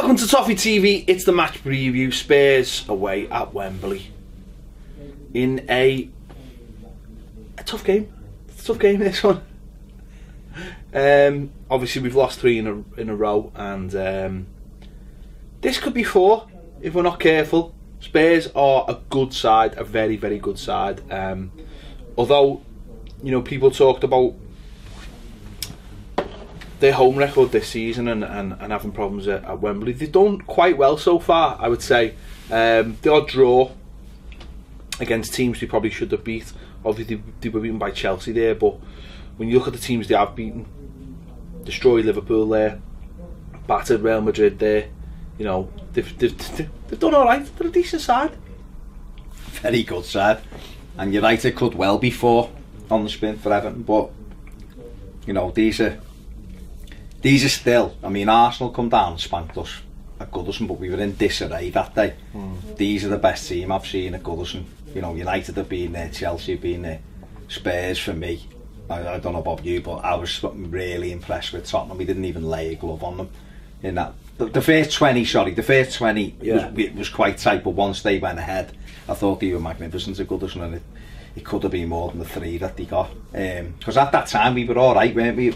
Welcome to Toffee TV. It's the match preview. Spurs away at Wembley in a tough game. It's a tough game, this one. Obviously we've lost 3 in a row, and this could be 4 if we're not careful. Spurs are a good side, a very, very good side. Although, you know, people talked about their home record this season and having problems at Wembley. They've done quite well so far, I would say. The odd draw against teams they probably should have beat. Obviously they were beaten by Chelsea there, but when you look at the teams they have beaten, destroyed Liverpool there, battered Real Madrid there, you know, they've done alright. They're a decent side. Very good side. And you're right, it could well be 4 on the spin for Everton, but you know, these are still, I mean, Arsenal come down and spanked us at Goodison, but we were in disarray that day. These are the best team I've seen at Goodison. You know, United have been there, Chelsea have been there, Spurs for me. I don't know about you, but I was really impressed with Tottenham. We didn't even lay a glove on them in that. The first 20, was quite tight, but once they went ahead, I thought they were magnificent at Goodison, and it could have been more than the 3 that they got. Because at that time we were alright, weren't we?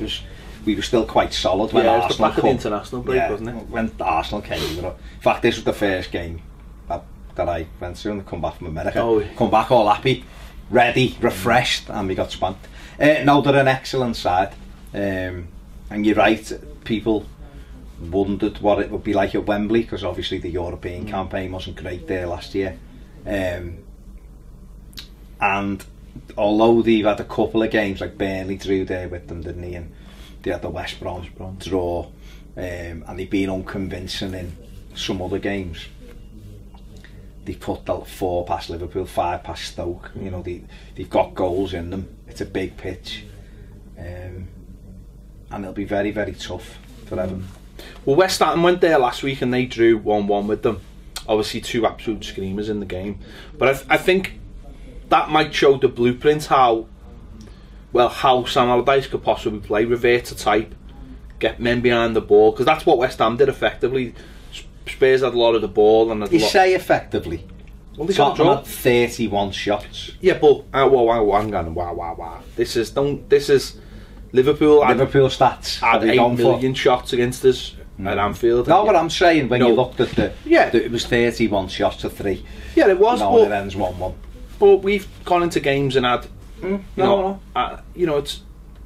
We were still quite solid when Arsenal came. It was the international break, wasn't it? When Arsenal came, in fact, this was the first game that I went to, and I come back from America. Come back all happy, ready, refreshed, and we got spanked. No, they're an excellent side, and you're right. People wondered what it would be like at Wembley, because obviously the European campaign wasn't great there last year, and although they've had a couple of games, like Burnley drew there with them, didn't he? And they had the West Brom draw, and they've been unconvincing in some other games. They put 4 past Liverpool, 5 past Stoke. You know, they've got goals in them. It's a big pitch, and it'll be very, very tough for Everton. Well, West Ham went there last week and they drew 1-1 with them. Obviously 2 absolute screamers in the game, but I think that might show the blueprint how Sam Allardyce could possibly play, revert to type, get men behind the ball, because that's what West Ham did effectively. Spurs had a lot of the ball, and you say effectively. Well, they got Tottenham had 31 shots. Yeah, but wow. This is Liverpool. Liverpool stats had 8 million shots against us at Anfield. No, what I'm saying, when you looked at it was 31 shots to 3. Yeah, it was. Now it ends 1-1. But we've gone into games and had. You know,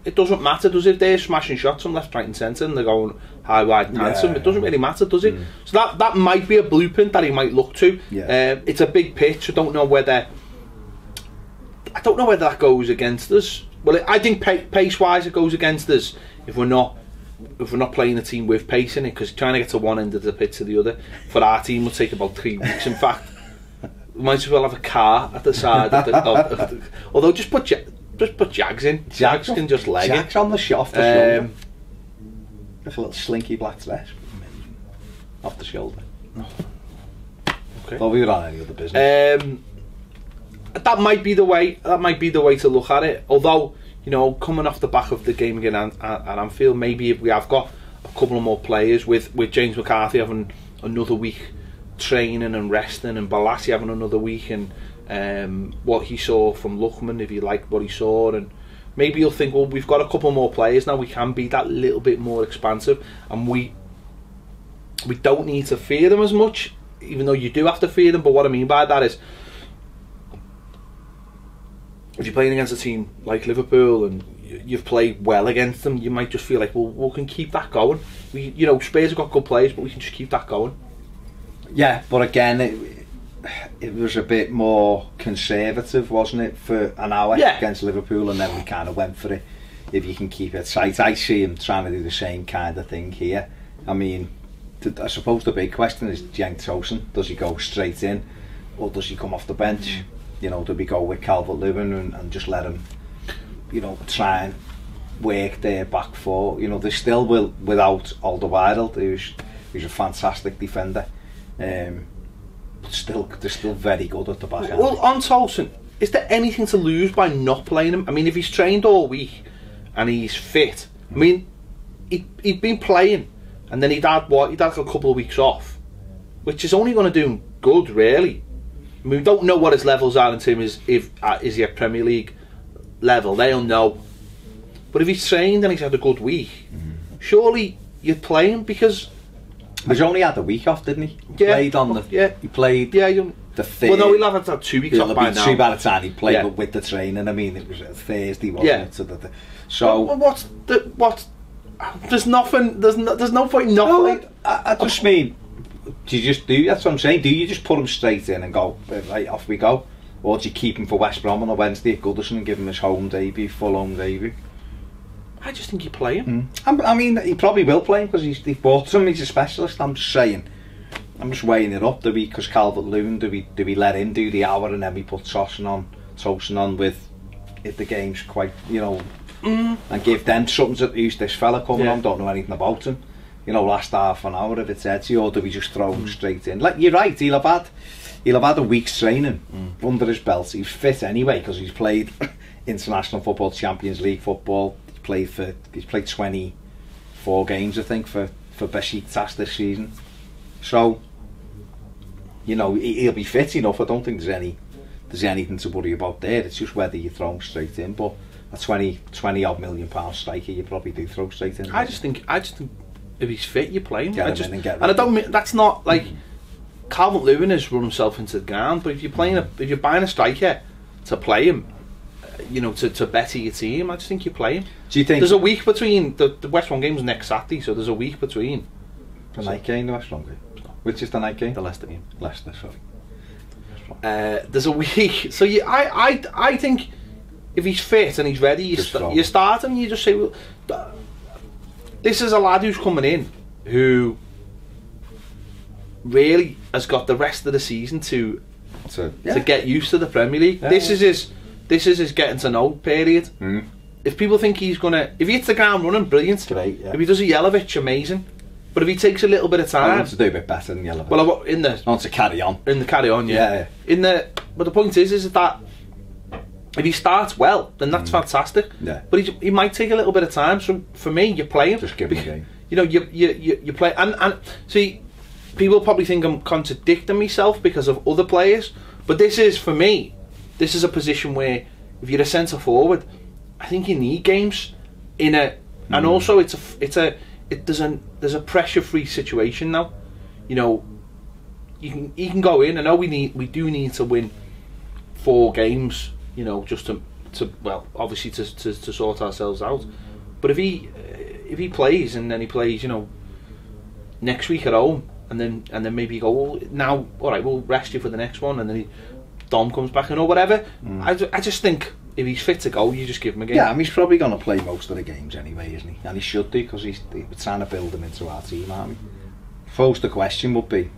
it doesn't matter, does it? They're smashing shots from left, right, and centre, and they're going high, wide, and handsome. It doesn't really matter, does it? So that might be a blueprint that he might look to. It's a big pitch. I don't know whether that goes against us. Well, I think pace-wise, it goes against us if we're not playing a team with pace in it, because trying to get to one end of the pitch to the other for our team will take about 3 weeks. In fact, we might as well have a car at the side. Although just put Jags in. Jags can just leg Jags on the off the shoulder. Just a little slinky black dress off the shoulder. Okay. Thought we were on any other business. That might be the way. That might be the way to look at it. Although, you know, coming off the back of the game again at Anfield, maybe if we have got a couple of more players, with James McCarthy having another week training and resting, and Balassi having another week, and what he saw from Lookman, if you liked what he saw, and maybe you'll think, well, we've got a couple more players now, we can be that little bit more expansive, and we don't need to fear them as much, even though you do have to fear them. But what I mean by that is, if you're playing against a team like Liverpool and you've played well against them, you might just feel like, well, we can keep that going. You know, Spurs have got good players, but we can just keep that going. Yeah, but again, it was a bit more conservative, wasn't it, for an hour against Liverpool, and then we kind of went for it. If you can keep it tight, I see him trying to do the same kind of thing here. I mean, I suppose the big question is Cenk Tosun. Does he go straight in, or does he come off the bench? You know, do we go with Calvert-Lewin and just let him, you know, try and work their back four? You know, they still will without Alderweireld, who's a fantastic defender. But they're still very good at the back end. Well, on Tosun, is there anything to lose by not playing him? I mean, if he's trained all week and he's fit, I mean, he'd been playing and then he'd had a couple of weeks off, which is only going to do him good, really. I mean, we don't know what his levels are in terms of is he at Premier League level. They'll know. But if he's trained and he's had a good week, surely you'd play him, because he's only had a week off, didn't he? Yeah, Played on the. He played. Yeah, the third. Well, no, he'll have had 2 weeks off by now. 2 by the time he played, but with the training. I mean, it was a Thursday, wasn't it? So what? There's nothing. There's no point. Nothing. I just mean, do you just do? That's what I'm saying. Do you just put him straight in and go right, off we go, or do you keep him for West Brom on a Wednesday at Goodison and give him his home debut, full home debut? I just think you play him. I mean, he probably will play him because they've bought him. He's a specialist. I'm just saying. I'm just weighing it up. Do we, because Calvert-Lewin, do we let him do the hour and then we put Tosin on with if the game's quite, and give them something to who's this fella coming on, don't know anything about him. Last half an hour if it's edgy, or do we just throw him straight in? Like, you're right, he'll have had a week's training under his belt. He's fit anyway because he's played international football, Champions League football. He's played 24 games, I think, for Besiktas this season. So, he'll be fit enough. I don't think there's anything to worry about there. It's just whether you throw him straight in. But a 20 odd million pound striker, you probably do throw straight in. I just think if he's fit, you play him. And I don't mean that's not like Calvert-Lewin has run himself into the ground. But if you're buying a striker to play him, to better your team, I just think you play him. Do you think there's a week between the West Brom game's next Saturday, so there's a week between the night game, the West Brom game? Which is the night game? The Leicester game. Leicester, sorry. There's a week, so I think if he's fit and he's ready, you start him. You just say, well, this is a lad who's coming in who really has got the rest of the season to get used to the Premier League. This is his getting to know period. If people think if he hits the ground running, brilliant. Great, yeah. If he does a Yelovich, amazing. But if he takes a little bit of time, I want to do a bit better than Yelovich. Well, I want to carry on. In the carry on, yeah. But the point is that if he starts well, then that's fantastic. Yeah. But he might take a little bit of time. So for me, you play him. Just give him a game. You play and see, people probably think I'm contradicting myself because of other players, but this is, for me, this is a position where if you're a centre forward, I think you need games and also there's a pressure-free situation now. You can go in. I know we do need to win 4 games, just to obviously to sort ourselves out. But if he plays and then he plays, next week at home, and then maybe you go, well, now all right, we'll rest you for the next one, and then Dom comes back or whatever. I just think if he's fit to go, you just give him a game. Yeah, I mean, he's probably going to play most of the games anyway, isn't he? And he should do, because we're trying to build him into our team, aren't we? I suppose the question would be,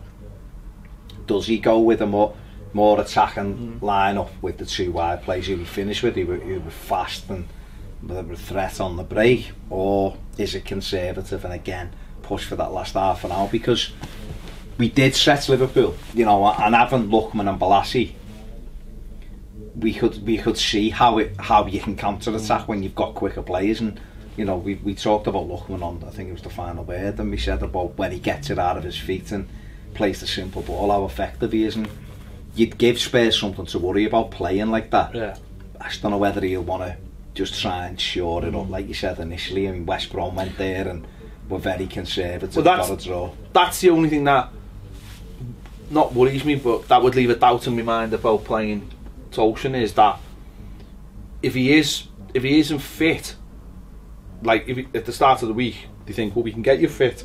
does he go with a more attacking line-up with the 2 wide players who we finish with, who were fast and with a threat on the break, or is it conservative and again push for that last half an hour? Because we did set Liverpool, and having Lookman and Balassi, we could see how you can counter attack when you've got quicker players. And we talked about Lookman on, I think it was the final word, and we said about when he gets it out of his feet and plays the simple ball, how effective he is. And you'd give Spurs something to worry about playing like that. Yeah. I just don't know whether he'll want to just try and shore it up, like you said initially. I mean, West Brom went there and were very conservative, got a draw. That's the only thing that not worries me, but that would leave a doubt in my mind about playing Tosin, is that if he isn't fit, like at the start of the week, they think, well, we can get you fit.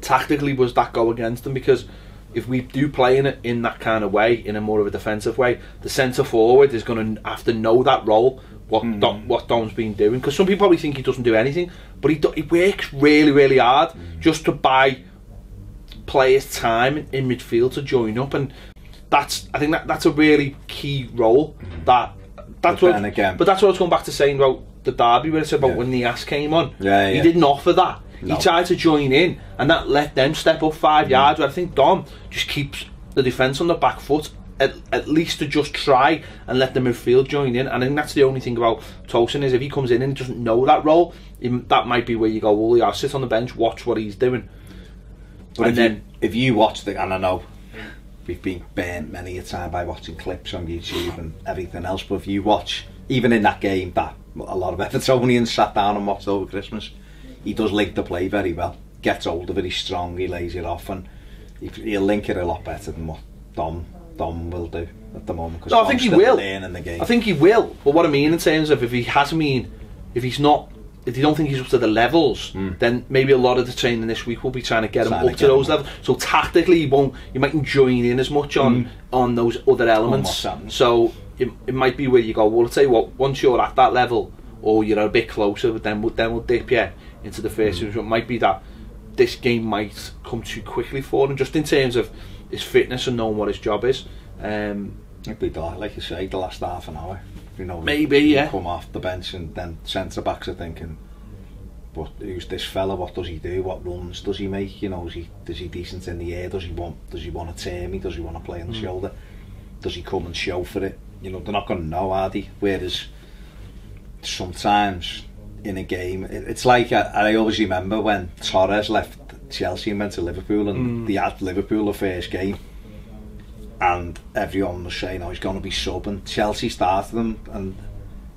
Tactically, was that go against them? Because if we do play in that kind of way, in a more of a defensive way, the centre forward is going to have to know that role, what Dom's been doing. Because some people probably think he doesn't do anything, but he works really, really hard just to buy players time in midfield to join up, and I think that's a really key role. But that's what I was going back to saying about the derby, where I said about when Nias came on. He didn't offer that. No. He tried to join in, and that let them step up 5 yards. Where I think Dom just keeps the defence on the back foot at least to just try and let the midfield join in. And I think that's the only thing about Tosin, is if he comes in and doesn't know that role, that might be where you go, well, yeah, sit on the bench, watch what he's doing. But if you watch and I know we've been burnt many a time by watching clips on YouTube and everything else, but if you watch, even in that game that a lot of Evertonians sat down and watched over Christmas, he does link the play very well, gets hold of it, he's strong, he lays it off, and he'll link it a lot better than what Dom will do at the moment. No, I think he will. The game. I think he will. But what I mean in terms of if you don't think he's up to the levels, then maybe a lot of the training this week will be trying to get him up to those levels. So tactically, you mightn't join in as much on those other elements. So it might be where you go, well, I'll tell you what, once you're at that level, or you're a bit closer, but then we'll dip you into the first division. It might be that this game might come too quickly for him, just in terms of his fitness and knowing what his job is. It'd be like you say, the last half an hour. Maybe, yeah. Come off the bench and then centre backs are thinking, but who's this fella? What does he do? What runs does he make? Is he decent in the air? Does he want to tear me? Does he want to play on the shoulder? Does he come and show for it? They're not going to know, are they? Whereas sometimes in a game, it's like I always remember when Torres left Chelsea and went to Liverpool, and they had Liverpool the first game, and everyone was saying, he's going to be sub, and Chelsea started them, and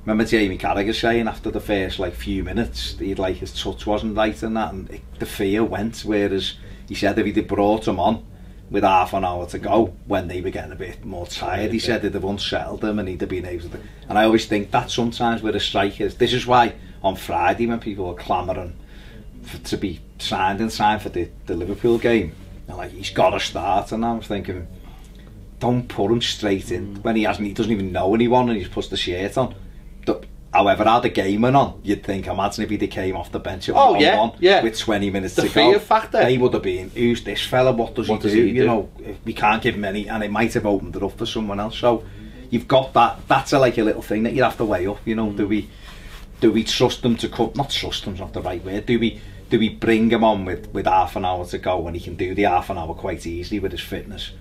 remember Jamie Carragher saying after the first few minutes his touch wasn't right and that, and the fear went, whereas he said if he'd brought him on with half an hour to go when they were getting a bit more tired, he said it'd have unsettled them and he'd have been able to. And I always think that sometimes with a strikers, this is why on Friday when people were clamouring to be signed in time for the Liverpool game, and he's got to start, and I was thinking, don't put him straight in when he doesn't even know anyone, and he just puts the shirt on. However, how the game went on, you'd think, imagine if he came off the bench at 1-1 with 20 minutes to go. The fear factor. They would have been, who's this fella? What does he do? We can't give him any, and it might have opened it up for someone else. So you've got that. That's a little thing that you have to weigh up. Do we trust them to come? Not trust them's not the right word. Do we bring him on with half an hour to go when he can do the half an hour quite easily with his fitness?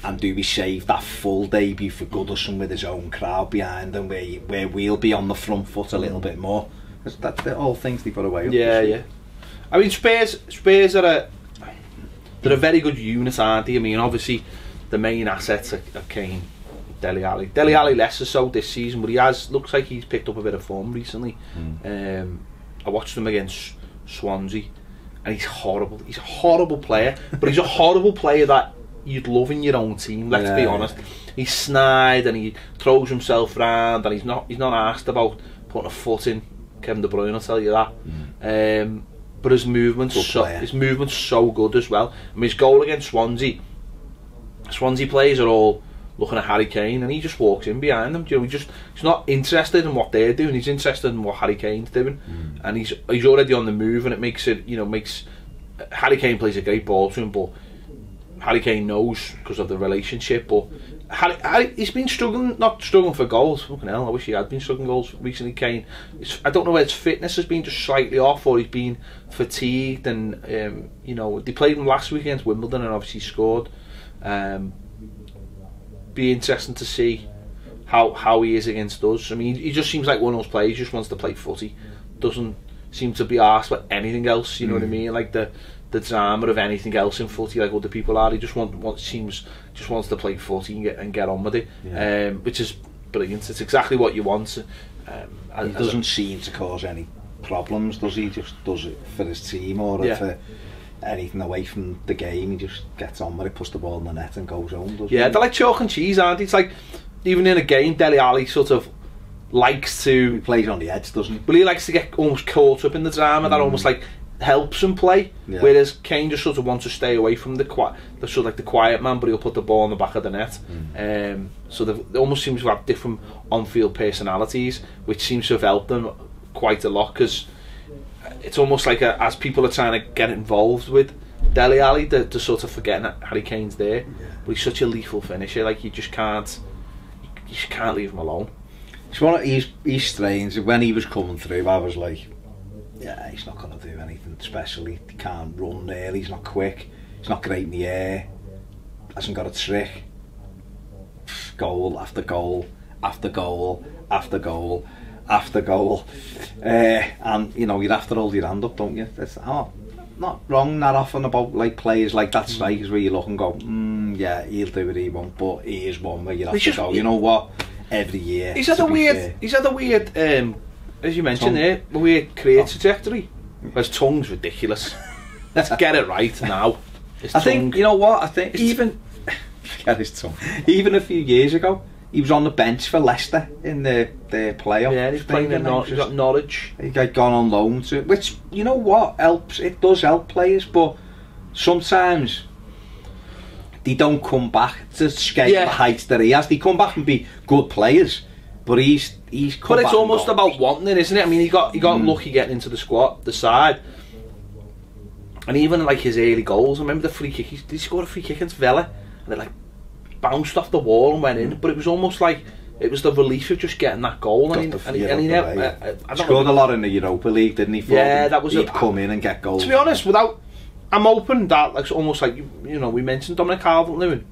And do we save that full debut for Goodison with his own crowd behind him, where we'll be on the front foot a little bit more? That's all things they put away. Yeah. I mean, Spurs are they're a very good unit, aren't they? I mean, obviously the main assets are Kane, Dele Alli. Dele Alli less so this season, but looks like he's picked up a bit of form recently. I watched him against Swansea, and he's horrible. He's a horrible player, but he's a horrible player that you'd love in your own team, let's be honest. He's snide and he throws himself round, and he's not asked about putting a foot in. Kevin De Bruyne will tell you that. But his movement's so good as well. I mean, his goal against Swansea players are all looking at Harry Kane, and he just walks in behind them. He's not interested in what they're doing. He's interested in what Harry Kane's doing, and he's already on the move, and it makes Harry Kane plays a great ball to him, but Harry Kane knows because of the relationship. But he's been not struggling for goals. Fucking hell, I wish he had been struggling goals recently. Kane, I don't know whether his fitness has been just slightly off, or he's been fatigued. And they played him last week against Wimbledon, and obviously scored. Be interesting to see how he is against us. I mean, he just seems like one of those players who just wants to play footy. Doesn't seem to be asked about anything else. You know what I mean? Like the drama of anything else in footy, like other people are. He just wants to play footy and get on with it, which is brilliant. It's exactly what you want. He doesn't seem to cause any problems, does he? Just does it for his team or for anything away from the game. He just gets on with it, puts the ball in the net and goes home, doesn't he? They're like chalk and cheese, aren't they? It's like, even in a game, Dele Alli sort of likes to... He plays on the edge, doesn't he? But he likes to get almost caught up in the drama that almost helps him play, whereas Kane just sort of wants to stay away from the quiet man, but he'll put the ball in the back of the net. So they almost seem to have different on-field personalities, which seems to have helped them quite a lot, because it's almost like as people are trying to get involved with Dele Alli, they're sort of forgetting that Harry Kane's there, but he's such a lethal finisher. Like, you just can't leave him alone. He's strange. When he was coming through, I was like, he's not going to do anything special. He can't run there, he's not quick, he's not great in the air, hasn't got a trick. goal after goal after goal after goal after goal, and you know, you'd have to hold your hand up, don't you? That's not wrong that often about like players like that, strikers where you look and go, yeah, he'll do it, he won't, but he is one where you have to go, you know what, every year. He's had a weird, as you mentioned there, a weird career trajectory. His tongue's ridiculous. Let's get it right now. I think, you know what, I think even forget his tongue. Even a few years ago, he was on the bench for Leicester in the playoff. Yeah, he's playing in he's got Norwich. He got gone on loan to, which, you know what, helps. It does help players, but sometimes they don't come back to skate the heights that he has. They come back and be good players, but he's come But it's back almost about wanting it, isn't it? I mean, he got lucky getting into the side. And even like his early goals, I remember the free kick, he scored a free kick against Villa, and it like bounced off the wall and went in, but it was almost like it was the relief of just getting that goal. And he never scored a lot in the Europa League, didn't he? That was he'd come in and get goals. To be honest, I'm open that like almost like you know, we mentioned Dominic Calvert-Lewin.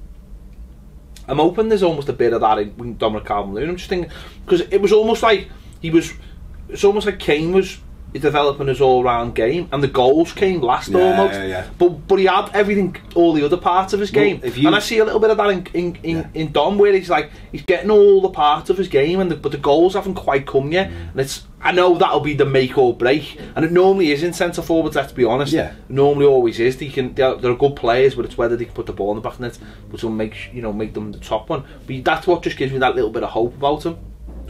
I'm hoping there's almost a bit of that in Dominic Calvert-Lewin. I'm just thinking, because it was almost like it's almost like Kane was developing his all-round game, and the goals came last almost. But he had everything, all the other parts of his game, and I see a little bit of that in Dom, where he's getting all the parts of his game, but the goals haven't quite come yet. And I know that'll be the make or break, and it normally is in centre forwards. Let's be honest. Normally always is. They're good players, but it's whether they can put the ball in the back of the net, which will make them the top one. But that's what just gives me that little bit of hope about him.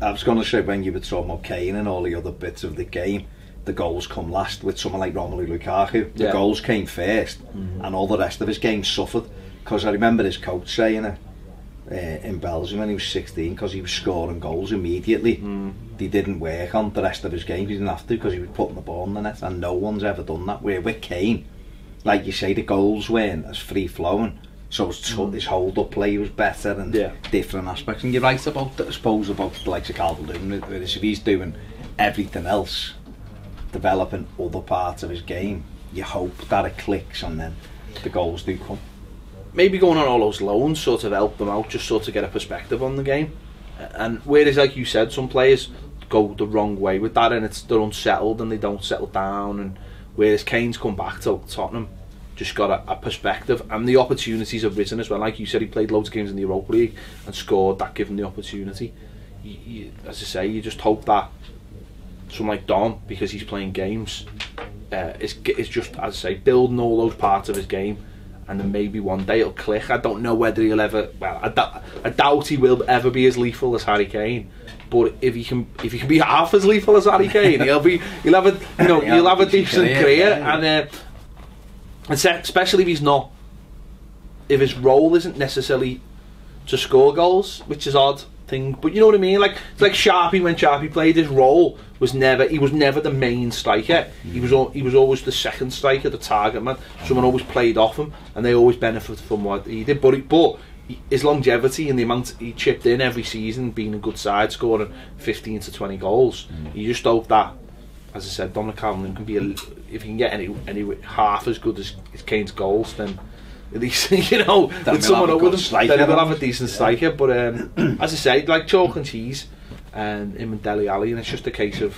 I was going to say, when you were talking about Kane and all the other bits of the game, the goals come last with someone like Romelu Lukaku. The goals came first, and all the rest of his game suffered. Because I remember his coach saying it in Belgium when he was 16, because he was scoring goals immediately. He didn't work on the rest of his game. He didn't have to, because he was putting the ball in the net, and no one's ever done that. Where with Kane, like you say, the goals weren't as free flowing, so his hold up play was better and different aspects. And you're right about, I suppose, about the likes of Calvert-Lewin, whereas if he's doing everything else, developing other parts of his game, you hope that it clicks and then the goals do come. Maybe going on all those loans sort of help them out, just sort of get a perspective on the game. And whereas, like you said, some players go the wrong way with that, and they're unsettled and they don't settle down. And whereas Kane's come back to Tottenham, just got a perspective, and the opportunities have risen as well. Like you said, he played loads of games in the Europa League and scored. That gave him the opportunity. As I say, you just hope that someone like Dom, because he's playing games, is just, as I say, building all those parts of his game, and then maybe one day it'll click. I don't know whether he'll ever. Well, I doubt he will ever be as lethal as Harry Kane. But if he can be half as lethal as Harry Kane, he'll have a decent career, and especially if he's not. If his role isn't necessarily to score goals, which is odd thing, but you know what I mean. Like it's like Sharpie, when Sharpie played, his role was never the main striker. He was always the second striker, the target man. Someone always played off him, and they always benefited from what he did. But his longevity and the amount he chipped in every season, being a good side, scoring 15 to 20 goals. You just hope that, as I said, Dominic Calvert-Lewin can be if he can get any half as good as Kane's goals, then at least, you know, with someone up with him, then he'll have a decent striker. But as I say, like chalk and cheese, and him and Dele Alli, and it's just a case of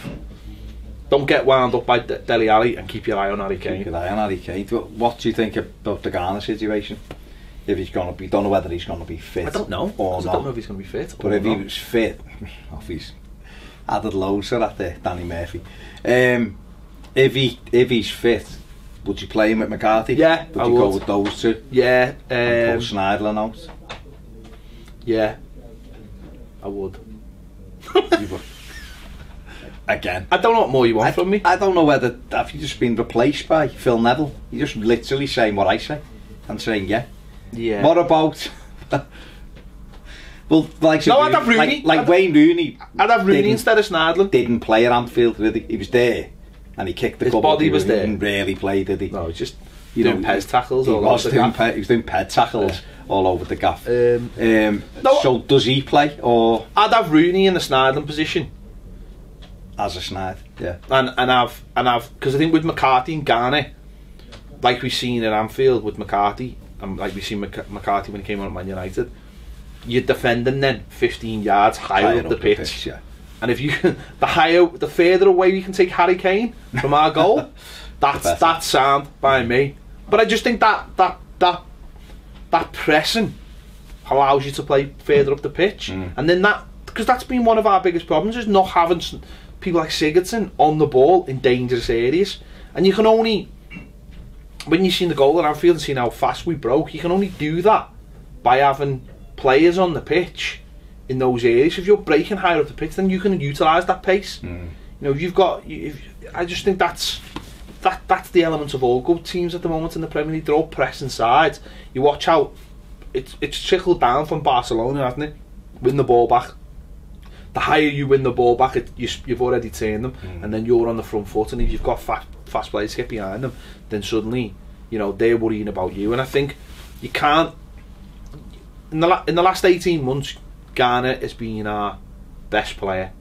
don't get wound up by Dele Alli and keep your eye on Harry Kane. Keep your eye on Harry Kane. What do you think about the Ghana situation? If he's going to be, don't know whether he's going to be fit. I don't know. I don't know if he's going to be fit. But if he was fit, he's added loads to that there, Danny Murphy. If he's fit, would you play him with McCarthy? Yeah, would you go with those two? Yeah. And pull Schneiderlin out? Yeah, I would. You would. Again, I don't know what more you want from me. I don't know whether have you just been replaced by Phil Neville. You're just literally saying what I say and saying yeah. What about? Well, like I'd have Rooney. Like Wayne Rooney. I'd have Rooney instead of Schneiderlin. Didn't play at Anfield. He was there, and he kicked the His couple. body was there. Didn't really play, did he? No, he's just doing Pez tackles. He was doing Pez tackles all over the gaff. So does he play, or? I'd have Rooney in the Schneiderlin position. As a Schneid, yeah. And have because I think with McCarthy and Ghana, like we've seen at Anfield with McCarthy, and like we've seen McCarthy when he came on at Man United, you're defending then 15 yards higher up the pitch. Yeah. And if you can, the further away you can take Harry Kane from our goal, that's sound by me. But I just think that pressing allows you to play further up the pitch, and then because that's been one of our biggest problems, is not having people like Sigurdsson on the ball in dangerous areas. And you can only, when you've seen the goal at Anfield and seen how fast we broke, you can only do that by having players on the pitch in those areas. If you're breaking higher up the pitch, then you can utilise that pace. You know, I just think that's the element of all good teams at the moment in the Premier League. They're all pressing sides. You watch how it's trickled down from Barcelona, hasn't it? Win the ball back. The higher you win the ball back, you've already turned them, and then you're on the front foot. And if you've got fast players to get behind them, then suddenly, you know, they're worrying about you. And I think you can't. In the last 18 months, Garner has been our best player.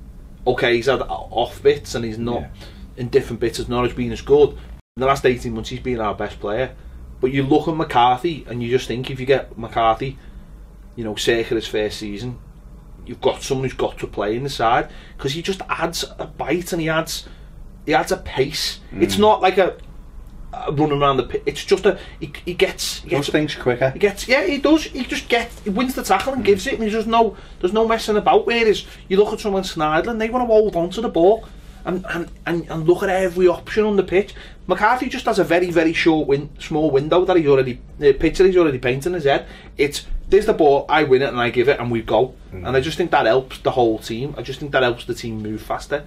Okay, he's had off bits and he's not in different bits. Has not as been as good. In the last 18 months, he's been our best player. But you look at McCarthy and you just think, if you get McCarthy, you know, circa his first season, you've got someone who's got to play in the side, because he just adds a bite and he adds a pace. It's not like a running around the pitch. It's just he gets things quicker. He does. He wins the tackle and gives it, and there's no messing about. Whereas you look at someone Sneijder, they want to hold on to the ball and look at every option on the pitch. McCarthy just has a very, very small window that picture he's already painted in his head. There's the ball, I win it and I give it and we go. And I just think that helps the whole team. I just think that helps the team move faster,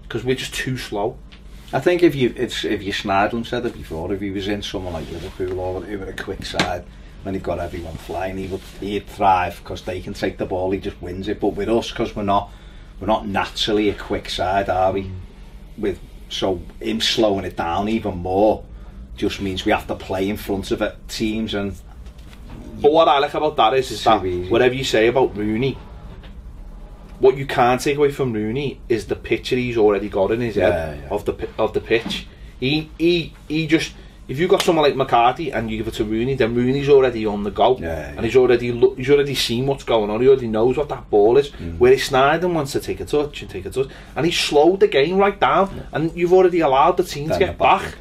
because we're just too slow. I think if you Sneijder said it before, if he was in someone like Liverpool or who were a quick side, when he'd got everyone flying, he'd thrive, because they can take the ball, he just wins it. But with us, because we're not naturally a quick side, are we? So him slowing it down even more just means we have to play in front of teams. And but what I like about that is that whatever you say about Rooney, what you can't take away from Rooney is the picture he's already got in his head of the pitch. He just, if you've got someone like McCarthy and you give it to Rooney, then Rooney's already on the go, and he's already seen what's going on. He already knows what that ball is. Whereas Sneijder wants to take a touch, and he slowed the game right down, and you've already allowed the team to get back.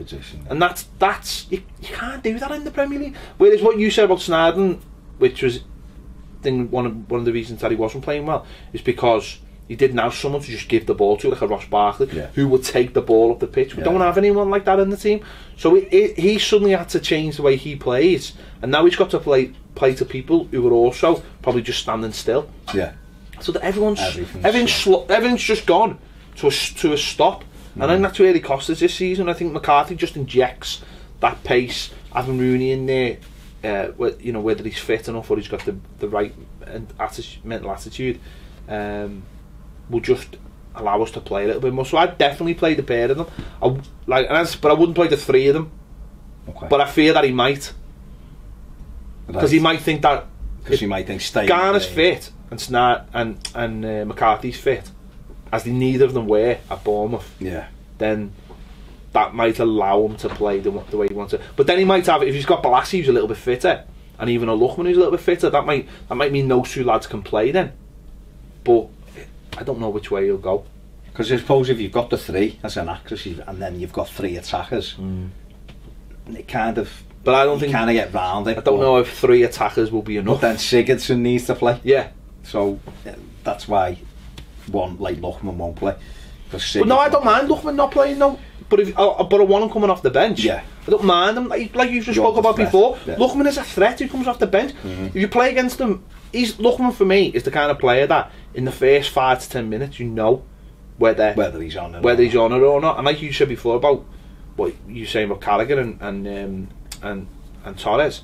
And that's you can't do that in the Premier League. Whereas what you said about Sneijder, which was one of the reasons that he wasn't playing well, is because he didn't have someone to just give the ball to, like a Ross Barkley, who would take the ball up the pitch. We don't have anyone like that in the team. So he suddenly had to change the way he plays, and now he's got to play to people who are also probably just standing still. Yeah. So that everything's just gone to a stop. And I think that's really cost us this season. I think McCarthy just injects that pace, having Rooney in there. You know, whether he's fit enough or he's got the right mental attitude, will just allow us to play a little bit more. So I'd definitely play the pair of them. But I wouldn't play the three of them. Okay. But I fear that he might, because he might think that Garner's fit and McCarthy's fit, as neither of them were at Bournemouth. Yeah. Then that might allow him to play the way he wants it. But then he might have, if he's got Balassi who's a little bit fitter, and even a Lookman who's a little bit fitter, that might mean those two lads can play then. But I don't know which way he'll go. Because I suppose if you've got the three as an actress, and then you've got three attackers, it kind of. But I don't think kind of get round it. I don't know if three attackers will be enough. But then Sigurdsson needs to play. Yeah. So that's why one like Lookman won't play. But no, I don't mind Lookman not playing. No. But I want him coming off the bench. Yeah. I don't mind him. Like you just spoke about before. Yeah. Lookman is a threat who comes off the bench. If you play against him, Lookman for me is the kind of player that in the first 5 to 10 minutes you know whether he's on it or not. And like you said before about what you saying about Carragher and Torres,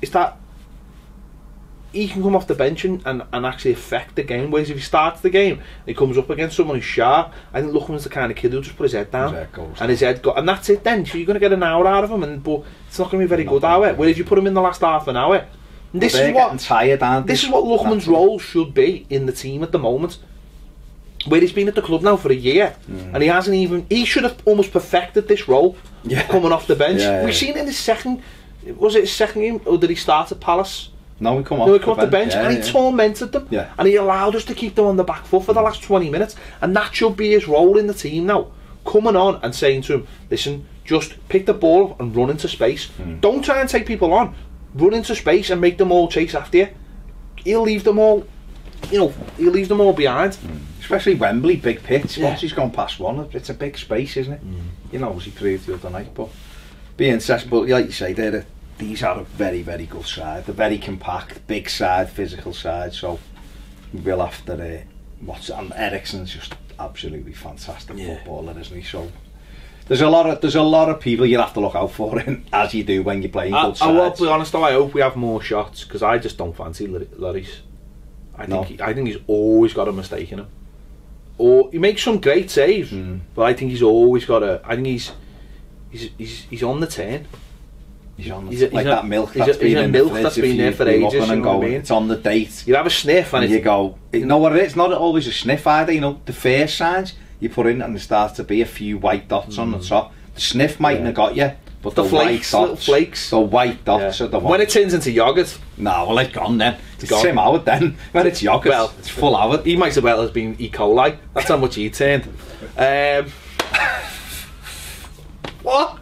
is that he can come off the bench and actually affect the game. Whereas if he starts the game and he comes up against someone who's sharp, I think Lookman's the kind of kid who'll just put his head down and that's it then. So you're going to get an hour out of him, but it's not going to be very good hour. Whereas if you put him in the last half an hour, this is what Lookman's role should be in the team at the moment. Where he's been at the club now for a year, and he should have almost perfected this role, coming off the bench. We've seen it in his second game, or did he start at Palace? No, we come No, he come off the bench, and he tormented them. Yeah. And he allowed us to keep them on the back foot for the last 20 minutes. And that should be his role in the team now. Coming on and saying to him, listen, just pick the ball up and run into space. Don't try and take people on. Run into space and make them all chase after you. He'll leave them all, he'll leave them all behind. Especially Wembley, big pitch. Once he's gone past one, it's a big space, isn't it? You know, as he proved the other night. But being accessible, like you say, these are a very, very good side. They're very compact, big side, physical side. So we'll have to watch. And Eriksen's just absolutely fantastic footballer, isn't he? So there's a lot of people you have to look out for, as you do when you're playing good sides. I will be honest though, I hope we have more shots, because I just don't fancy Lloris. I think he's always got a mistake in him. Or he makes some great saves, but I think he's always got a. I think he's on the turn. He's like that milk that's been in the fridge. That's been there for ages. And go, it's on the date. You have a sniff and you go. You know what it is? It's not always a sniff either. You know, the first signs you put in, and there starts to be a few white dots on the top. The sniff mightn't have got you, but the flakes, white dots, little flakes, the white dots are the ones. When it turns into yoghurt, no, well, it's gone then. It's Tim Howard then. When it's yoghurt, well, it's full Howard. He might as well have been E. coli. That's how much he turned. What?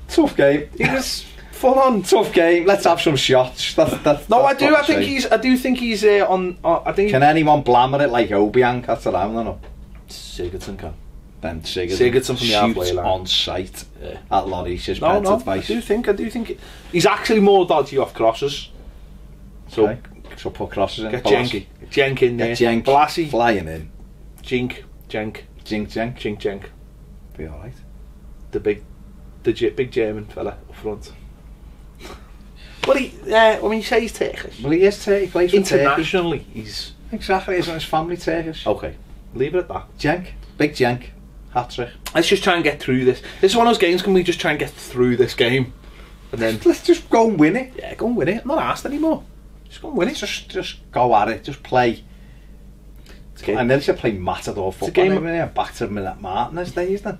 Tough game. He was full on. Tough game. Let's have some shots. No, I do. I do think he's on. I think. Can anyone blammer it like Obiang? That's what I'm not. Sigurdsson can. Then Sigurdsson from the halfway line on sight at Lloris. His no. advice. I do think he's actually more dodgy off crosses. So put crosses in. Get Jenk in there. Blassie flying in. Jenk. Be all right. The big German fella up front. Well, you say he's Turkish. Well, he is Turkish. He plays for internationally. Turkey. He's exactly. Isn't his family Turkish? Okay, leave it at that. Big Jenk, hat-trick. Let's just try and get through this. This is one of those games. Can we just try and get through this game, and then let's just go and win it? Yeah, go and win it. I'm not asked anymore. Just go and win it. Just go at it. Just play. And then should play matador football. Back to Martinez days then.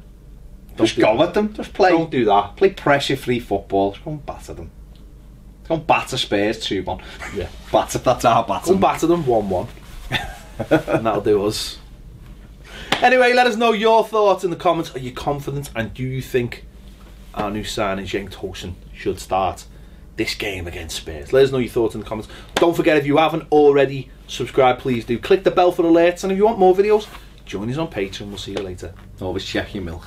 Just go at them. Just play. Don't do that. Play pressure-free football. Just go and batter them. Go and batter Spurs 2-1. Yeah. That's our batter. Go and batter them 1-1. And that'll do us. Anyway, let us know your thoughts in the comments. Are you confident, and do you think our new signing Cenk Tosun should start this game against Spurs? Let us know your thoughts in the comments. Don't forget, if you haven't already subscribed, please do. Click the bell for alerts, and if you want more videos, join us on Patreon. We'll see you later. Always check your milk.